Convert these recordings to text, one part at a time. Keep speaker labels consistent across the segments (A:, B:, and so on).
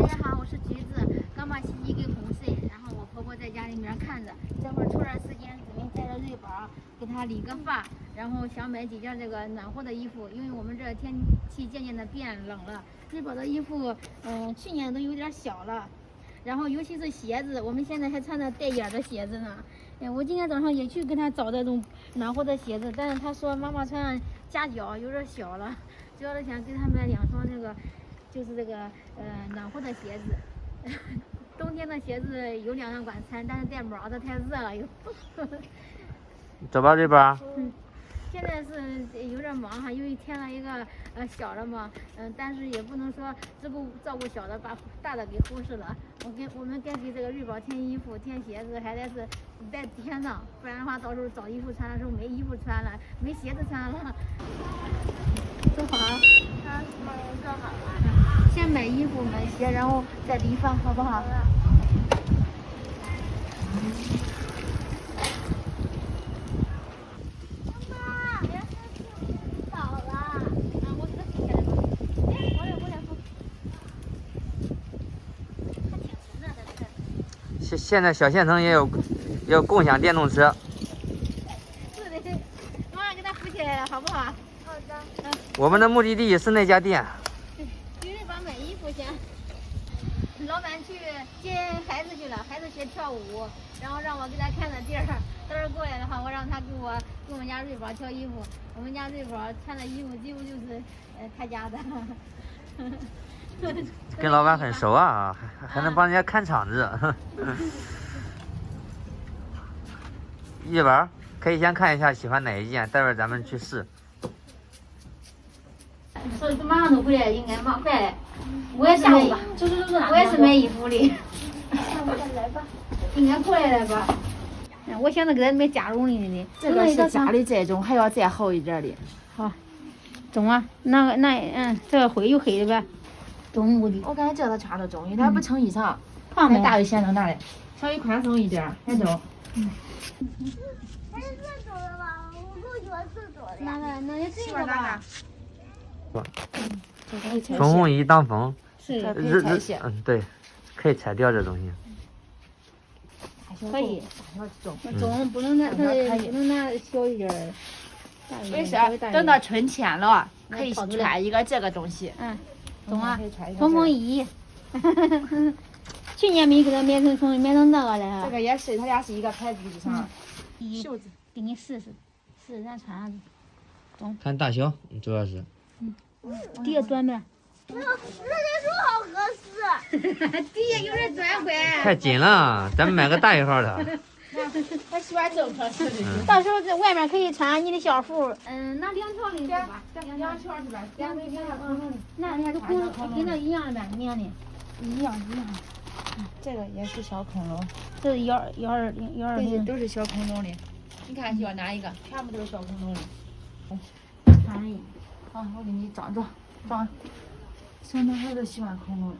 A: 大家好，我是橘子，刚把洗衣给哄睡，然后我婆婆在家里面看着，这会儿抽点时间准备带着瑞宝给她理个发，然后想买几件这个暖和的衣服，因为我们这天气渐渐的变冷了，瑞宝的衣服去年都有点小了，然后尤其是鞋子，我们现在还穿着带眼的鞋子呢。我今天早上也去给她找这种暖和的鞋子，但是她说妈妈穿上夹脚有点小了，主要是想给她买2双那个。就是这个暖和的鞋子，冬天的鞋子有2双管穿，但是带毛的太热了又。
B: 走吧，瑞宝。
A: 现在是有点忙哈，因为添了一个小的嘛，但是也不能说只顾照顾小的，把大的给忽视了。我们该给这个瑞宝添衣服、添鞋子，还得是再添上，不然的话到时候找衣服穿的时候没衣服穿了，没鞋子穿了。做好。做好了。先买衣服、买鞋，然后再理发，好不好？
B: 现在小县城也有共享电动车。
A: 是的，妈妈给他扶起来了，好不好？好的。
B: 我们的目的地是那家店。
A: 给瑞宝买衣服先。老板去接孩子去了，孩子学跳舞，然后让我给他看的地儿。到时候过来的话，我让他给我们家瑞宝挑衣服。我们家瑞宝穿的衣服几乎就是他家的。
B: 跟老板很熟啊，还能帮人家看场子。一玩可以先看一下喜欢哪一件，待会儿咱们去试。
A: 所以马上都回来，应该忙快了。我也是买衣服的。来吧，应该过来了吧？我想着给他买加绒的。
C: 这个是假的这种，还要再厚一点的。
A: 好，中啊，这个灰有黑的呗。中的。
C: 我感觉这个穿的中，因为它不成衣裳，
A: 胖
C: 还大于显成那的，稍微宽松一点，还中。
D: 还是这种的吧，我更喜欢这种的。
A: 那就这个吧。
B: 冲锋衣当风。
A: 是。
C: 可以拆卸。
B: 对，可以拆掉这东西。
A: 可以。
C: 中
A: 不能拿小一点儿。
C: 没事，等到春天了，可以穿一个这个东西。
A: 中啊，冲锋衣。去年没给他买成那个了。
C: 这个也是，他俩是一个牌子的上。袖子，
A: 给你试试咱穿上。中。
B: 看大小，主要是。
A: 底下短呗。
D: 那件说好合适。
A: 底下有点短快。
B: 太紧了，咱们买个大一号的。
C: 他喜欢这种合适的。
A: 到时候在外面可以穿你的校服。拿2条领子吧。
C: 2条是吧？
A: 那就跟那一样的呗，棉的。一样。
C: 这个也是小恐龙。
A: 这是120。
C: 都是小恐龙的。你看需要哪一个？全部都是小恐龙的。
A: 穿一。
C: 好，我给你装。小男孩都喜欢恐龙。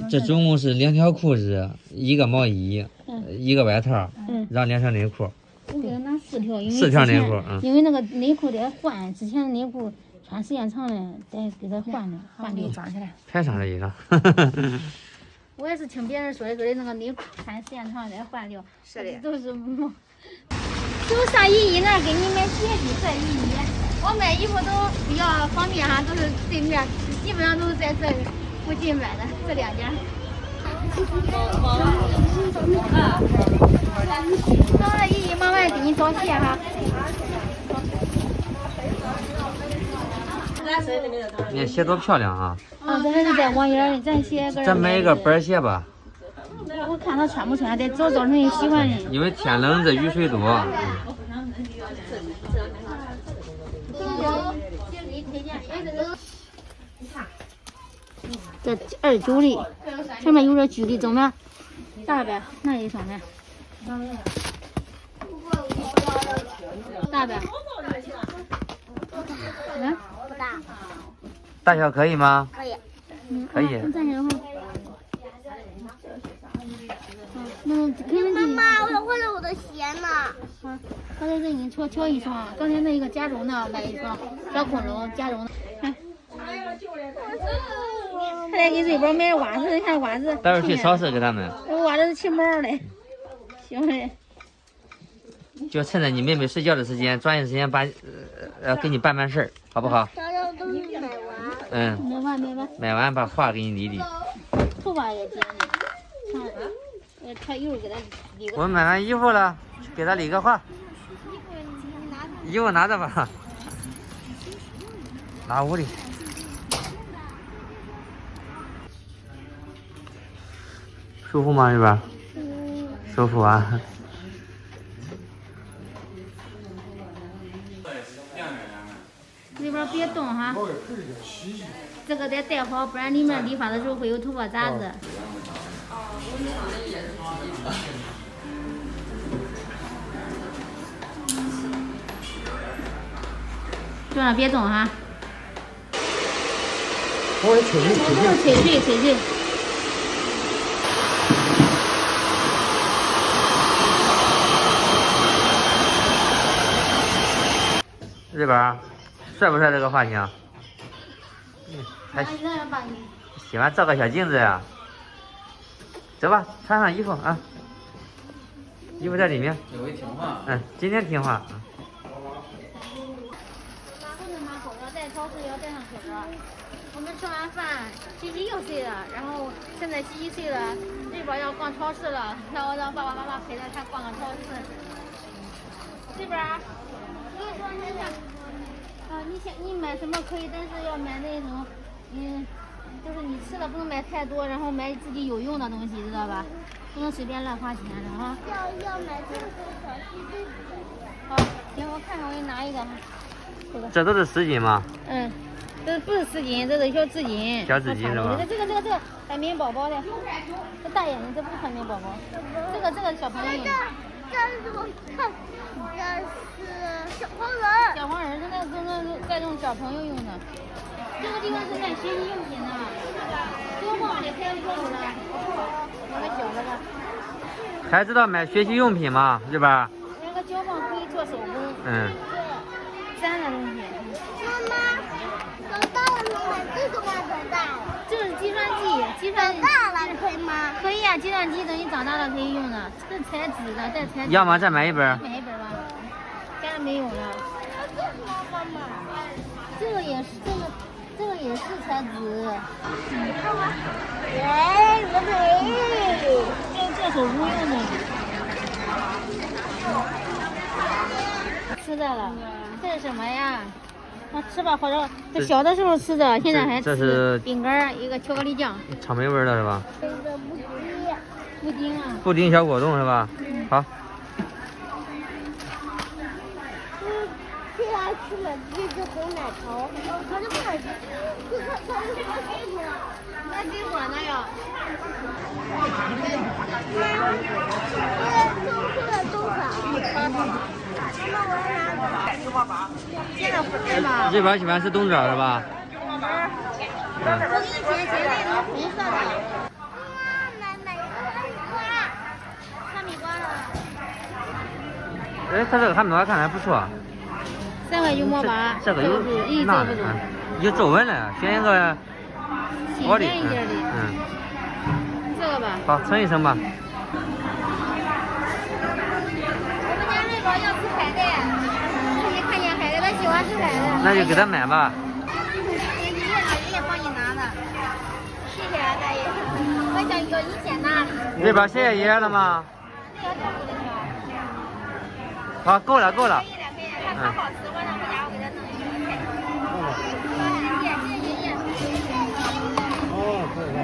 B: 这总共是2条裤子，1个毛衣，1个外套，然后2条内裤。
A: 我给他拿4条，因为
B: 4条内裤，
A: 因为那个内裤得换，之前的内裤穿时间长了，得给他换掉。
C: 装起来。
B: 太长了一个。
A: 我也是听别人说的那个内裤穿时间长了得换掉。
C: 是的。
A: 都是就上依依那儿给你买鞋底，这依依，我买衣服都比较方便哈，都是对面，基本上都是在这附近买的这2件。到了依依慢慢给你找鞋哈。
B: 你鞋多漂亮啊！
A: 咱还是带网眼的，咱鞋个。
B: 咱买一个板鞋吧。
A: 我看他穿不穿，得找成人喜欢的。
B: 因为天冷这雨水多。这29的，前面有点距离，中没？大呗，那一双呗。大呗。
D: 不大。
B: 大小可以吗？
D: 可以。
B: 可以。
D: 妈妈，我要换了我的鞋呢。
A: 刚才这你挑一双，刚才那个加绒的买一双，小恐龙加绒的。还得给瑞宝买袜子，你看袜子。
B: 待会儿去超市给他们。
A: 袜子是起毛的，行嘞。
B: 就趁着你妹妹睡觉的时间，抓紧时间把给你办事儿，好不好？
D: 啥啥东西买完。
B: 嗯。
A: 买完。
B: 买完把画给你理理。
A: 头发也剪的，他一会儿给他理个。
B: 我买完衣服了，给他理个画。衣服拿着吧，拿屋里。舒服吗？这边？舒服啊。
A: 这边别动哈，这个得戴好，不然里面理发的时候会有头发渣子。坐上别动哈。
B: 我也吹吹。
A: 吹吹。
B: 这边帅不帅这个发型？还喜欢照个小镜子呀。走吧，穿上衣服啊。衣服在里面。这回听话。嗯，今天听话。
A: 拿口罩，在超市要戴上口罩。我们吃完饭，西西又睡了，然后现在西西睡了，瑞宝要逛超市了，让我让爸爸妈妈陪着他逛个超市。这边，我跟你说一下，你买什么可以，但是要买那种，就是你吃的不能买太多，然后买自己有用的东西，知道吧？不能随便乱花钱的啊。
D: 要买这个小鸡鸡。
A: 好，行，我看看，我给你拿一个。
B: 这都是湿巾吗？
A: 嗯，这不是湿巾，这是小纸巾。
B: 小纸巾是吧？
A: 这个海绵宝宝的，这大眼睛，这不是海绵宝宝，这个小朋友用的。
D: 这是我看，这是小黄人。
A: 小黄人，这种小朋友用的。这个地方是卖学习用品的，胶棒也开锅了，拿个小的吧。
B: 还知道买学习用品吗？这边？
A: 那个胶棒可以做手工。
B: 嗯。
A: 粘的东西。
D: 妈妈，长大了能买这个吗？长大了。
A: 这是计算机，
D: 长大了可以吗？
A: 可以啊，计算机等你长大了可以用的，这材质的，带材质。
B: 要吗？再买一本。
A: 买一本吧，家里没有了。
D: 这是妈妈。
A: 这个也是材质。
D: 哎，我腿。
A: 这做手工用的。吃的了，这是什么呀？吃吧，或者这小的时候吃的，现在还吃。
B: 这是
A: 饼干，一个巧克力酱。
B: 草莓味的是吧？
D: 这个
A: 布丁啊。
B: 布丁小果冻是吧？好。
D: 现在吃了这是红奶头，它是不能吃，它是什么水果？
A: 那水果呢呀？
D: 多少？
A: 现在不是吧？
B: 这边喜欢吃冬枣是吧？
A: 我给你剪那种红色的。
D: 买一个
A: 哈密瓜的。
B: 哎，它这个哈密瓜看还不错。
A: 3.98块。
B: 这个有那的，有皱纹了，选一个
A: 好的。一点的。这个吧。
B: 好，称一称吧。
A: 我们家瑞宝要吃海带，你看见海带，他喜欢吃海带。
B: 那就给他买吧。
A: 爷爷帮你拿的，谢谢啊，大爷。我想有以前拿的。
B: 这边谢谢爷爷了吗？好，够了。
A: 可以了，它好吃，我让回家我给他弄一个菜。谢谢爷爷。
B: 哦，可以。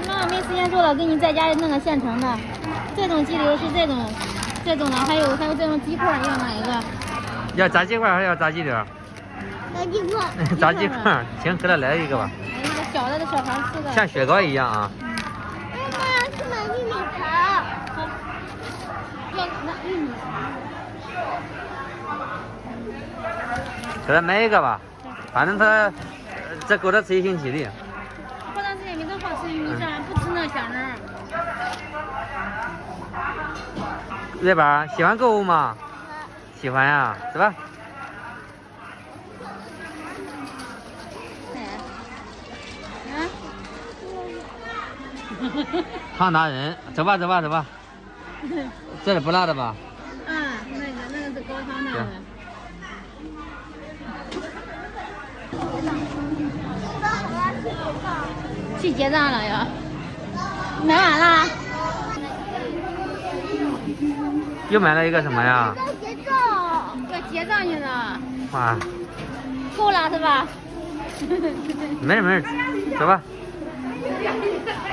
A: 那没时间做了，给你在家里弄个现成的。这种鸡柳是这种的，还有这种鸡块，要哪一个？
B: 要炸鸡块还是要炸鸡柳？
D: 炸鸡块。
B: 炸鸡块，行，给他来一个吧。
A: 一个小的，小孩吃的。
B: 像雪糕一样啊。
D: 妈妈去买玉米肠。
A: 要拿玉米。
B: 给他买一个吧。反正他这够他吃一星期的。
A: 过段时间没得好吃，没事，不吃那香人。
B: 月宝喜欢购物吗？喜欢呀，走吧。胖达人，走吧走吧走吧。这是不辣的吧？
A: 那个是高汤的。去结账了呀？买完了？
B: 又买了一个什么呀？
A: 要结账去了。
B: 哇，
A: 够了是吧？
B: 没事没事，走吧。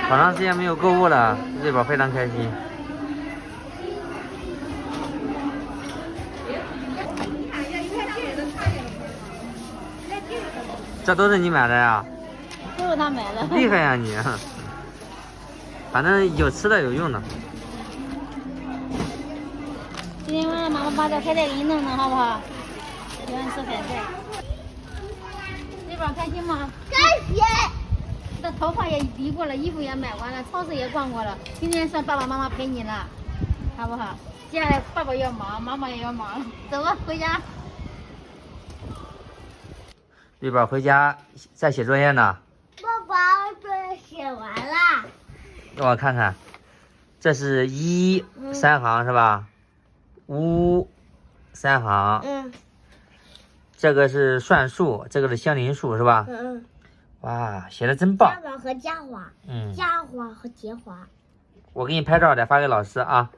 B: 好长时间没有购物了，瑞宝非常开心。这都是你买的呀？
A: 都是他买的。
B: 厉害呀你！反正有吃的有用的。
A: 今天晚上妈妈把这海带给你弄弄好不好？喜欢吃海带。瑞宝开心吗？
D: 开心。
A: 这头发也理过了，衣服也买完了，超市也逛过了。今天算爸爸妈妈陪你了，好不好？接下来爸爸要忙，妈妈也要忙，走吧，回家。
B: 瑞宝回家在写作业呢。
D: 爸爸，作业写完了。
B: 让我看看，这是3行是吧？3行。
D: 嗯。
B: 这个是算术，这个是相邻数是吧？
D: 嗯。
B: 哇，写的真棒。
D: 加法和加法。
B: 嗯。
D: 加法和减法。
B: 我给你拍照再发给老师啊。